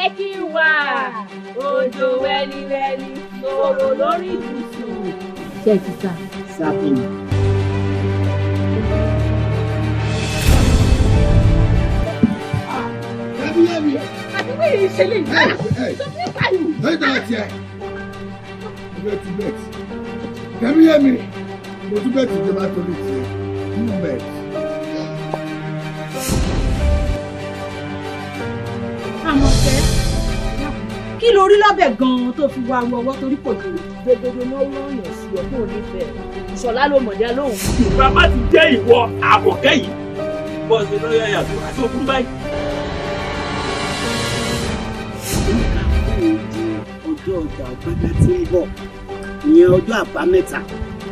jẹ́ kí n wà òjò wẹ́líwẹ́lí sọ̀rọ̀ lórí ibùsùn. Ṣé ti sá? Sáfìn. Yẹ́mi. Àti bí ìṣẹ̀lẹ̀ yìí tó ní káyọ̀. Lórí ìdára tiẹ̀. Mo bẹ́ẹ̀ ti bẹ́ẹ̀ ti. Yẹ́mi. Mo tún bẹ́ẹ̀ ti jẹ́ bá torí tiẹ̀. Mo bẹ́ẹ̀ ti. Àmọ̀kẹ́, kí lo rí lọ́bẹ̀ gan-an tó fi wá ọwọ́ torí kò jẹ́ gbogbo náà rọ̀yàn sí ọdún onífẹ̀ẹ́. Ìṣọ̀lá ló mọ̀dá lóhùn. Bàbá ti jẹ́ ìwọ Àmọ̀kẹ́ yìí. Bọ́ọ̀sì lọ́yà yàtọ̀ àti òkú báyìí. Ọjọ́ ọjà ọ̀gbẹ́gbẹ́ tí ń bọ̀, ìyẹn ọjọ́ àbámẹ́ta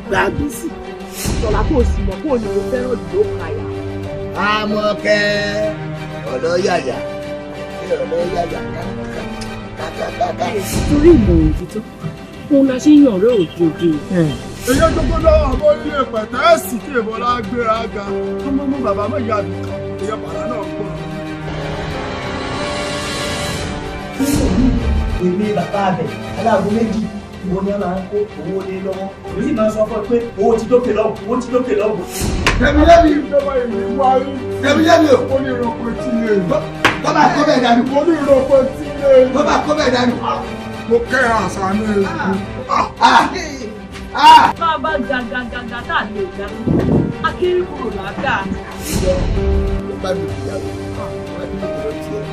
gbáàgbé sí. Ìṣọ̀lá kò sì mọ̀ kó ní o fẹ́ràn jù ló kàyà. Àmọ̀kẹ́ ọlọ́yàyà ọlọ́yàyà kàkàkàkà. Torí ìmọ̀ràn òtítọ́, òun la ṣe ń yàn ọ̀rẹ́ òjòjì. Èyí gbogbo lọ́wọ́ àbọ̀ ilé pẹ̀tẹ́ẹ̀sì tí ìbọ̀lá gbéra ga. Ọmọ mú bàbá mẹ́yà bì kan, èyí bàrà náà gbọ́. Èmi bàbá abẹ aláàbò méjì ìwọ ni a máa ń kó owó lé lọ́wọ́ èyí sì máa ń sọ fún ẹ pé owó ti dókè lọ́wọ́ owó ti dókè lọ́wọ́. Yẹ́mi ìjọba ìlú wáyé. Yẹ́mi o. Ó ní ìrọ̀pọ̀ tí lè. Bọ́bá kọ́ bẹ́ẹ̀ dànù. Ó ní ìrọ̀pọ̀ tí lè. Bọ́bá kọ́ bẹ́ẹ̀ dànù. Mo kẹ́ àṣà ní ìlú. Bá a bá gàgàgàgà tá a lè dá akéré kúrò lágà. Mo bá mi ìyàwó. Wọ́n ti mú ìrọ̀ tiẹ̀.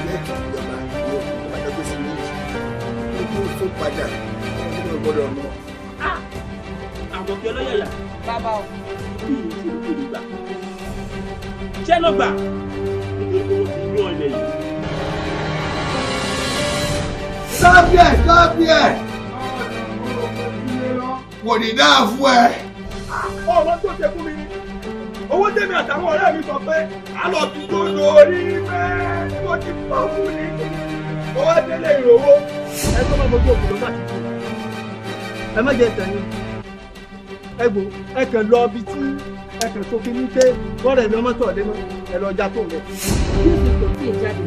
Lẹ́ẹ̀kì ìjọba ìlú ìpàdé sí méjì. Ó kú fún padà. Ó gbọ́dọ̀ mọ̀. Àmọ̀kẹ́ lọ́yà Bàbá o. bí ìṣe kò ní gbà. Ṣé ló gbà? Nítorí owó ti yún ọ̀lẹ̀ yìí. Sábíẹ̀. Kò ní dáa fún ẹ. Ọmọ tó ṣe fún mi ni. Owó tèmi àtàwọn ọ̀rẹ́ mi sọ pé àlọ́ ti tó lórí bẹ́ẹ̀ tí wọ́n ti pọ̀ fún ni. Mo wá délé ìrówó. ẹ tó máa gbogbo òkú ló bá ti kú ẹ má jẹ tẹ̀yìn ẹ gbò ẹ kàn lọ ibi tí ẹ kàn tó fi ní pé bọ́ọ̀rẹ̀ mi ọmọ tọ̀ lé mọ́ ẹ lọ já tó ń bẹ̀. Bí o ti tọ̀ sí ìjáde